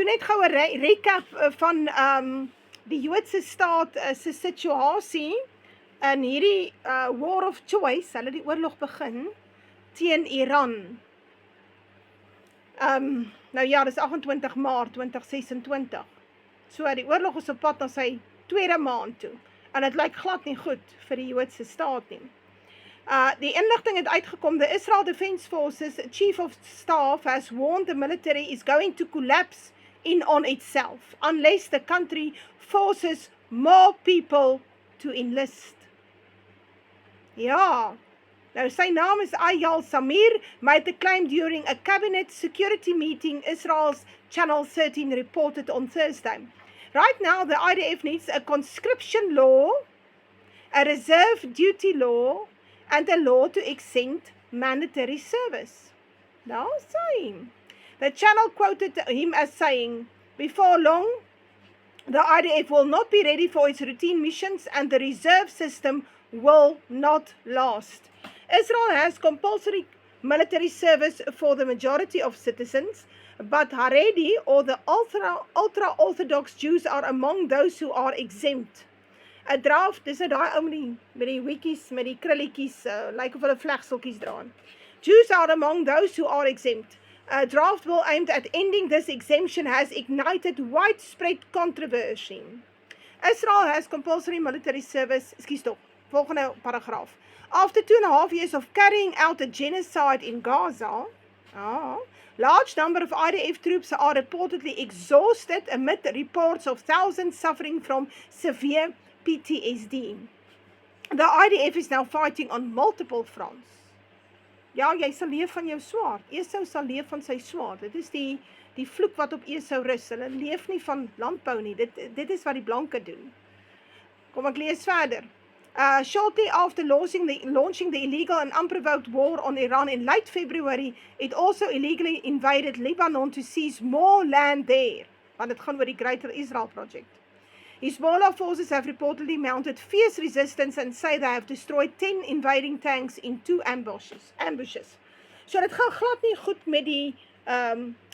doen net gou 'n recap van die Joodse staat se situasie in hierdie war of choice, hulle die oorlog begin teen Iran. Nou ja, dis 28 Maart 2026. So die oorlog is op pad na sy tweede maand toe. En dit lyk glad nie goed vir die Joodse staat nie. Die inligting het uitgekom, the Israel Defense Forces Chief of Staff has warned the military is going to collapse in on itself unless the country forces more people to enlist. Ja, nou sy naam is Eyal Zamir, made the claim during a cabinet security meeting, Israel's Channel 13 reported on Thursday. Right now, the IDF needs a conscription law, a reserve duty law, and a law to exempt mandatory service. Now, same. The channel quoted him as saying, before long, the IDF will not be ready for its routine missions and the reserve system will not last. Israel has compulsory military service for the majority of citizens, but Haredi or the ultra-orthodox Jews are among those who are exempt. 'n Draft, dis nou daai ou met die wiekies, met die krulletjies, lyk of hulle vlegseltjies dra. Jews are among those who are exempt. A draft bill aimed at ending this exemption has ignited widespread controversy. Israel has compulsory military service, volgende paragraaf. After 2.5 years of carrying out a genocide in Gaza, large number of IDF troops are reportedly exhausted amid reports of thousands suffering from severe PTSD. The IDF is now fighting on multiple fronts. Ja, jy sal leef van jou swaard. Esau sal leef van sy swaard. Dit is die vloek wat op Esau rus. Hulle leef nie van landbou nie. Dit is wat die blanke doen. Kom ek lees verder. Shortly after launching the illegal and unprovoked war on Iran in late February, it also illegally invaded Lebanon to seize more land there. Want dit gaan oor die Greater Israel Project. Hezbollah forces have reportedly mounted fierce resistance and say they have destroyed 10 invading tanks in 2 ambushes. So dit gaan glad nie goed met die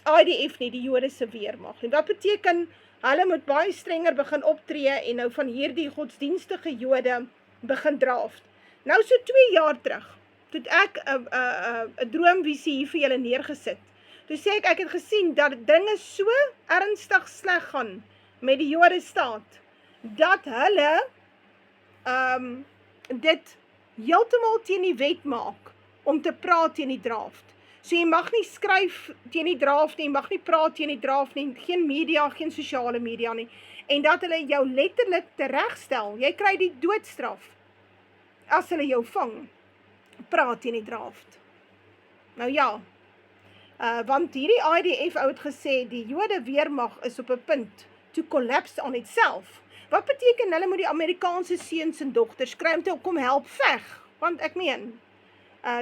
IDF nie, die Jode se weermag. En wat beteken, hulle moet baie strenger begin optree en nou van hierdie godsdienstige Jode begin draft. Nou so 2 jaar terug, toe ek 'n droomvisie hier vir julle neergesit. Toe sê ek het gesien dat dinge so ernstig sleg gaan met die Jode staat, dat hulle dit heeltemal teen die wet maak om te praat teen die draft. So jy mag nie skryf teen die draft nie, jy mag nie praat teen die draft nie, geen media, geen sosiale media nie, en dat hulle jou letterlik teregstel, jy kry die doodstraf, as hulle jou vang, praat teen die draft. Nou ja, want hierdie IDF het gesê, die Jode weermag is op 'n punt to collapse on itself. Wat beteken hulle moet die Amerikaanse seuns en dogters kry om te kom help veg? Want ek meen,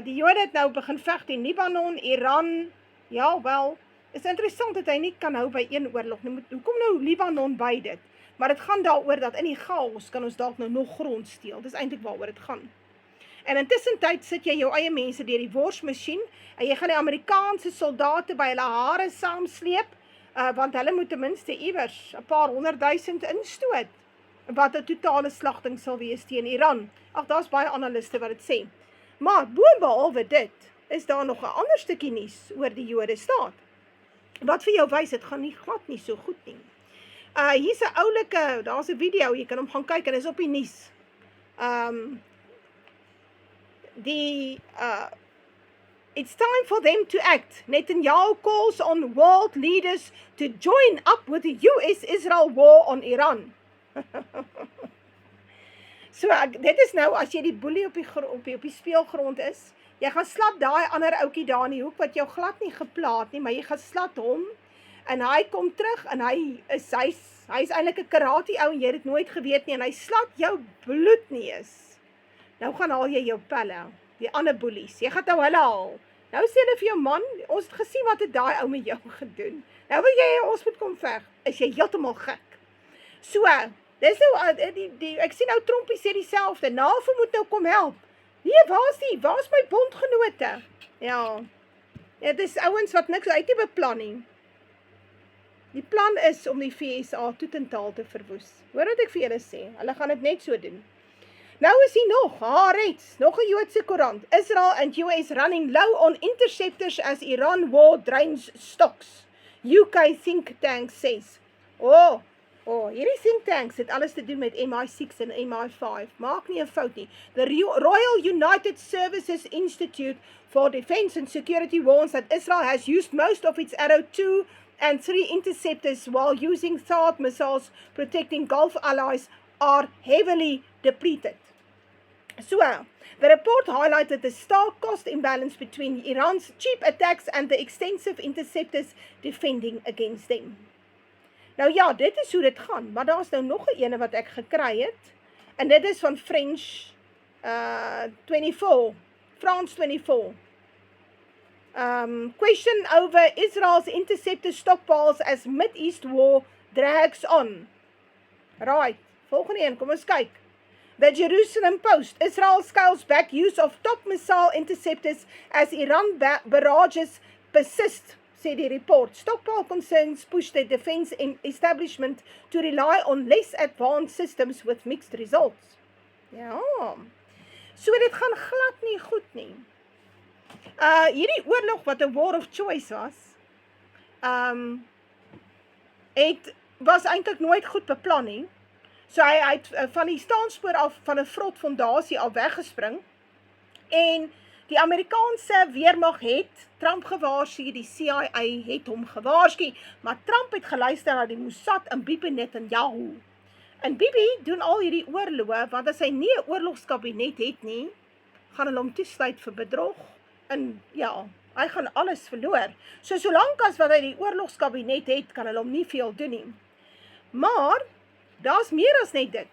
die Jode het nou begin veg in Libanon, Iran, ja wel, is interessant dat hy nie kan hou by een oorlog nie. Hoekom nou Libanon by dit? Maar dit gaan daaroor dat in die chaos kan ons dalk nou nog grond steel. Dis eintlik waaroor dit gaan. En intussen tyd sit jy jou eie mense deur die worsmasjien en jy gaan die Amerikaanse soldate by hulle hare saamsleep, want hulle moet ten minste iewers 'n paar 100,000 instoot, wat 'n totale slagting sal wees teen Iran. Ag, daar's baie analiste wat dit sê. Maar boonbehalwe dit, is daar nog 'n ander stukkie nuus oor die Jode staat, wat vir jou wys, dit gaan nie glad nie so goed nie. Hier's 'n oulike, daar's 'n video, jy kan hom gaan kyk, en is op die nuus. It's time for them to act. Netanyahu calls on world leaders to join up with the US-Israel war on Iran. So, dit is nou, as jy die boelie op die speelgrond is, jy gaan slat daai ander oukie daar in die hoek, wat jou glad nie geplaat nie, maar jy gaan slat hom, en hy kom terug, en hy is eintlik 'n karate ou, en jy het dit nooit geweet nie, en hy slat jou bloed nie is. Nou gaan haal jy jou pelle, die ander boelies, jy gaan nou hulle haal. Nou sê hulle vir jou man, ons het gesien wat het daai ou met jou gedoen. Nou wil jy ons moet kom veg, is jy heeltemal gek. So, dis nou, ek sien nou Trompie sê dieselfde, NAVO moet nou kom help. Nee, waar's my bondgenote? Ja, dit is ouens wat niks uit die beplan nie. Die plan is om die VSA totaal te verwoes. Hoor wat ek vir julle sê, hulle gaan dit net so doen. Nou is hier nog, Haaretz, nog 'n Joodse koerant. Israel and US running low on interceptors as Iran war drains stocks. UK think tank says. Hierdie think tanks het alles te doen met MI6 en MI5. Maak nie 'n fout nie. The Royal United Services Institute for Defense and Security warns that Israel has used most of its Arrow 2 and 3 interceptors while using THAAD missiles protecting Gulf allies are heavily depleted. So, the report highlighted the stark cost imbalance between Iran's cheap attacks and the extensive interceptors defending against them. Nou ja, dit is hoe dit gaan, maar daar is nou nog 'n ene wat ek gekry het, en dit is van France 24. Question over Israel's interceptor stockpiles as Mid-East war drags on. Right, volgende een, kom ons kyk. The Jerusalem Post, Israel scales back use of top missile interceptors as Iran barrages persist, said the report. Stockpile concerns push the defense establishment to rely on less advanced systems with mixed results. Ja, so dit gaan glad nie goed nie. Hierdie oorlog wat 'n war of choice was, was eintlik nooit goed beplan nie. So hy het van die staanspoor af van 'n vrotfondasie af weggespring, en die Amerikaanse weermag het Trump gewaarsku, die CIA het hom gewaarsku, maar Trump het geluister na die Mossad en Bibi Netanyahu. En Bibi doen al hierdie oorloë, want as hy nie 'n oorlogskabinet het nie, gaan hulle hom toesluit vir bedrog, en ja, hy gaan alles verloor. So solank as wat hy die oorlogskabinet het, kan hulle hom nie veel doen nie. Maar daar's meer as net dit.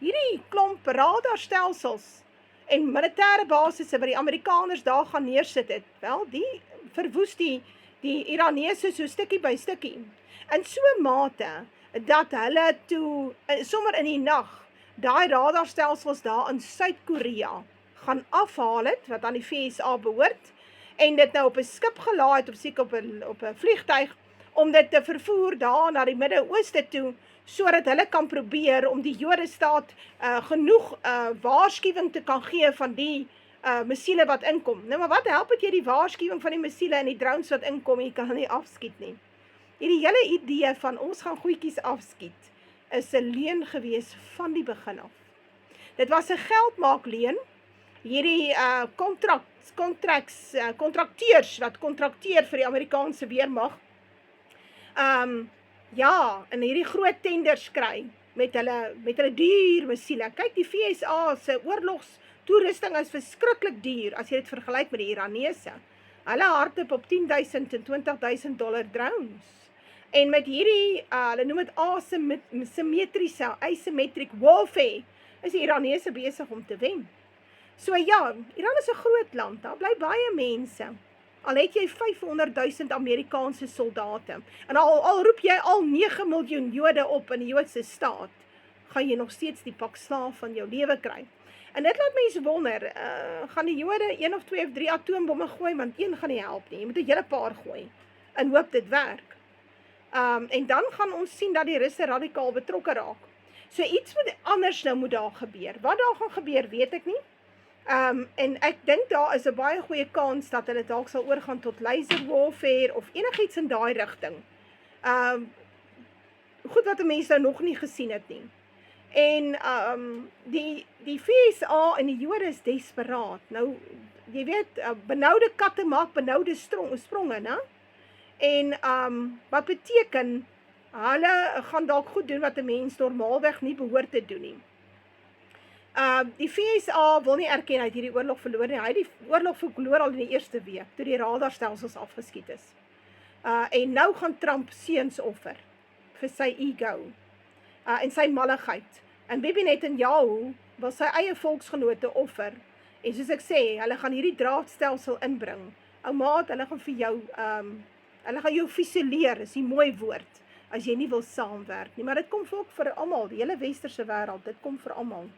Hierdie klomp radarstelsels en militêre basisse wat die Amerikaners daar gaan neersit het, wel, die verwoes die Iranese so stukkie by stukkie. In so 'n mate dat hulle toe sommer in die nag daai radarstelsels daar in Suid-Korea gaan afhaal het, wat aan die VSA behoort, en dit nou op 'n skip gelaai het, seker op 'n vliegtuig, om dit te vervoer daar na die Midde-Ooste toe, sodat hulle kan probeer om die Jodestaat genoeg waarskuwing te kan gee van die missiele wat inkom. Nou, maar wat help het jy die waarskuwing van die missiele en die drones wat inkom, jy kan nie afskiet nie. Hierdie hele idee van ons gaan goedjies afskiet, is 'n leuen gewees van die begin af. Dit was 'n geldmaakleuen. Hierdie kontrakteurs wat kontrakteer vir die Amerikaanse weermag, ja, en hierdie groot tenders kry met hulle duur missiele. Kyk, die VSA se oorlogstoerusting is verskriklik duur as jy dit vergelyk met die Iranese. Hulle hardloop op $10,000 en $20,000 drones. En met hierdie, hulle noem dit asymmetric warfare, is die Iranese besig om te wen. So ja, Iran is 'n groot land, daar bly baie mense. Al het jy 500,000 Amerikaanse soldate, en al roep jy al 9 miljoen Jode op in die Joodse staat, gaan jy nog steeds die pak slaaf van jou lewe kry. En dit laat mense wonder, gaan die Jode 1 of 2 of 3 atoombomme gooi, want een gaan nie help nie, jy moet 'n hele paar gooi, en hoop dit werk. En dan gaan ons sien dat die Russe radikaal betrokke raak. So iets anders nou moet daar gebeur. Wat daar gaan gebeur, weet ek nie. En ek dink daar is 'n baie goeie kans dat hulle dalk sal oorgaan tot laser warfare of enigiets in daai rigting. Goed wat 'n mens nou nog nie gesien het nie. En die VSA en die Jode is desperaat. Nou, jy weet, benoude katte maak benoude spronge, né? En wat beteken, hulle gaan dalk goed doen wat 'n mens normaalweg nie behoort te doen nie. Die VSA wil nie erken hy het hierdie oorlog verloor nie. Hy het die oorlog verloor al in die eerste week, toe die radarstelsels afgeskiet is. En nou gaan Trump seuns offer vir sy ego en sy malligheid. En Bibi Netanyahu wil sy eie volksgenote offer. En soos ek sê, hulle gaan hierdie draadstelsel inbring. Ou maat, hulle gaan vir jou, hulle gaan jou fusileer, is die mooi woord, as jy nie wil saamwerk nie. Maar dit kom ook vir almal, die hele westerse wêreld, dit kom vir almal.